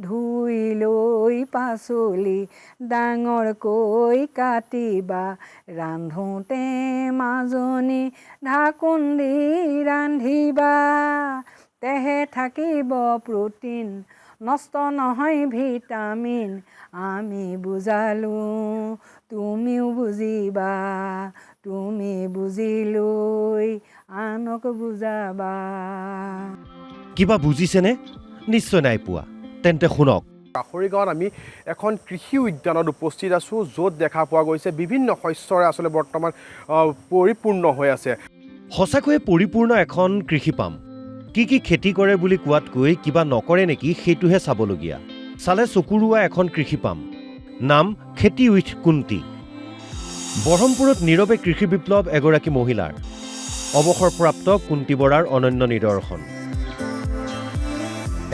ধুই লৈ পাচলি ডাঙৰকৈ কাটিবা ৰান্ধোতে মাজনী ঢাকোন দি ৰান্ধিবা তেহে থাকিব প্ৰটিন নষ্ট নহয় ভিটামিন আমি বুজালো তুমিও বুজিবা তুমি বুজিলৈ আনক বুজাবা কিবা বুজিছেনে নিশ্চয় নাই পোৱা তেন্তে শুনক কাষৰী গাঁৱত আমি এখন কৃষি উদ্যানত উপস্থিত আছোঁ য'ত দেখা পোৱা গৈছে বিভিন্ন শস্যৰে আচলতে বৰ্তমান পৰিপূৰ্ণ হৈ আছে সঁচাকৈয়ে পৰিপূৰ্ণ এখন কৃষি পাম কি খেতি কৰে বুলি কোৱাতকৈ কিবা নকৰে নেকি সেইটোহে চাবলগীয়া চালে চকুৰোৱা এখন কৃষি পাম নাম খেতি উইথ কুন্তি বৰহমপুৰত নীৰৱে কৃষি বিপ্লৱ এগৰাকী মহিলাৰ অৱসৰপ্ৰাপ্ত কুন্তি বৰাৰ অনন্য নিদৰ্শন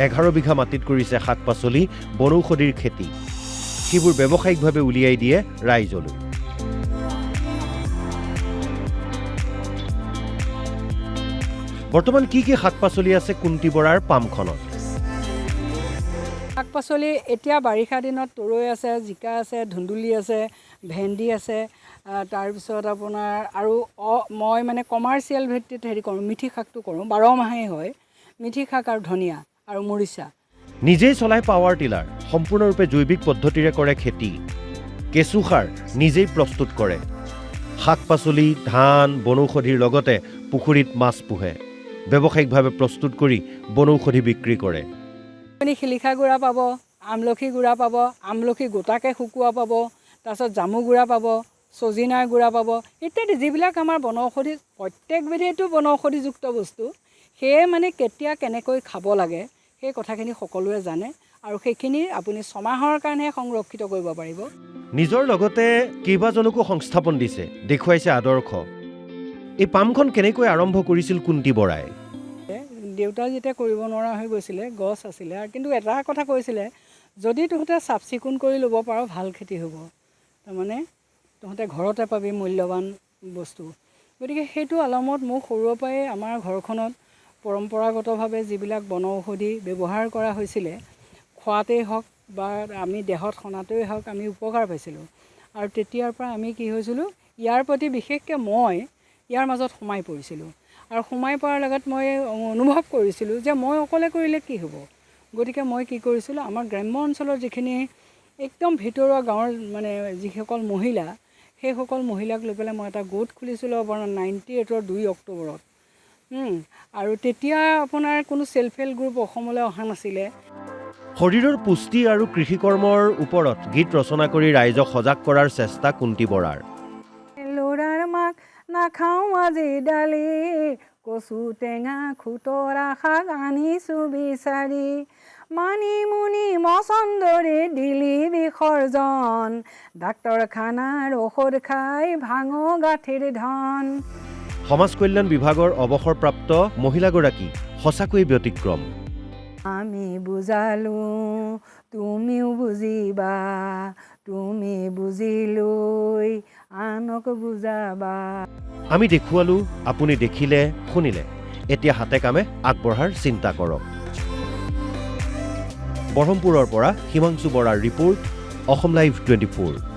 11 বিঘা মাটিত কৰিছে শাক পাচলি বনৌষধিৰ খেতি সেইবোৰ ব্যৱসায়িকভাৱে উলিয়াই দিয়ে ৰাইজলৈ বৰ্তমান কি শাক পাচলি আছে কুন্তি বৰাৰ পামখনত শাক পাচলি এতিয়া বাৰিষা দিনত তৰৈ আছে জিকা আছে ধুন্দুলি আছে ভেন্দি আছে তাৰপিছত আপোনাৰ আৰু মই মানে কমাৰ্চিয়েল ভিত্তিত হেৰি কৰোঁ মিঠি শাকটো কৰোঁ 12 মাহেই হয় মিঠি শাক আৰু ধনিয়া আৰু মৰিচা নিজেই চলাই পাৱাৰ টিলাৰ সম্পূৰ্ণৰূপে জৈৱিক পদ্ধতিৰে কৰে খেতি কেঁচু সাৰ নিজেই প্ৰস্তুত কৰে শাক পাচলি ধান বনৌষধিৰ লগতে পুখুৰীত মাছ পোহে ব্যৱসায়িকভাৱে প্ৰস্তুত কৰি বনৌষধি বিক্ৰী কৰে আপুনি শিলিখা গুড়া পাব আমলখি গুড়া পাব আমলখি গোটাকৈ শুকুওৱা পাব তাৰপিছত জামু গুড়া পাব চজিনাৰ গুড়া পাব ইত্যাদি যিবিলাক আমাৰ বনৌষধি প্ৰত্যেকবিধেইটো বনৌষধিযুক্ত বস্তু সেয়ে মানে কেতিয়া কেনেকৈ খাব লাগে সেই কথাখিনি সকলোৱে জানে আৰু সেইখিনি আপুনি ছমাহৰ কাৰণে সংৰক্ষিত কৰিব পাৰিব নিজৰ লগতে কেইবাজনকো সংস্থাপন দিছে দেখুৱাইছে আদৰ্শ এই পামখন কেনেকৈ আৰম্ভ কৰিছিল কুন্তি বৰাই দেউতা যেতিয়া কৰিব নোৱাৰা হৈ গৈছিলে গছ আছিলে কিন্তু এটা কথা কৈছিলে যদি তহঁতে চাফ চিকুণ কৰি ল'ব পাৰ ভাল খেতি হ'ব তাৰমানে তহঁতে ঘৰতে পাবি মূল্যৱান বস্তু গতিকে সেইটো আলমত মোক সৰুৰে পৰাই আমাৰ ঘৰখনত পৰম্পৰাগতভাৱে যিবিলাক বনৌষধি ব্যৱহাৰ কৰা হৈছিলে খোৱাতেই হওক বা আমি দেহত সনাতেই হওক আমি উপকাৰ পাইছিলোঁ আৰু তেতিয়াৰ পৰা আমি কি হৈছিলোঁ ইয়াৰ প্ৰতি বিশেষকৈ মই ইয়াৰ মাজত সোমাই পৰিছিলোঁ আৰু সোমাই পৰাৰ লগত মই অনুভৱ কৰিছিলোঁ যে মই অকলে কৰিলে কি হ'ব গতিকে মই কি কৰিছিলোঁ আমাৰ গ্ৰাম্য অঞ্চলৰ যিখিনি একদম ভিতৰুৱা গাঁৱৰ মানে যিসকল মহিলা সেইসকল মহিলাক লৈ পেলাই মই এটা গোট খুলিছিলোঁ আপোনাৰ 98ৰ 2 অক্টোবৰত আৰু তেতিয়া আপোনাৰ কোনো চেল্ফ হেল্প গ্ৰুপ অসমলৈ অহা নাছিলে শৰীৰৰ পুষ্টি আৰু কৃষি কৰ্মৰ ওপৰত গীত ৰচনা কৰি ৰাইজক সজাগ কৰাৰ চেষ্টা কুন্তি বৰাৰ ল'ৰাৰ মাক নাখাওঁ আজি দালি কচু টেঙা খুতৰা শাক আনিছোঁ বিচাৰি মানিমুনি মচন্দৰী দিলি বিসৰ্জন ডাক্তৰখানাৰ ঔষধ খাই ভাঙো গাঁঠিৰ ধন সমাজ কল্যাণ বিভাগৰ অৱসৰপ্ৰাপ্ত মহিলাগৰাকী সঁচাকৈয়ে ব্যতিক্ৰম আমি বুজালো তুমিও বুজিবা তুমি বুজিলৈ আনক বুজাবা আমি দেখুৱালো আপুনি দেখিলে শুনিলে এতিয়া হাতে কামে আগবঢ়াৰ চিন্তা কৰক বৰহমপুৰৰ পৰা হিমাংশু বৰাৰ ৰিপৰ্ট অসম লাইভ 24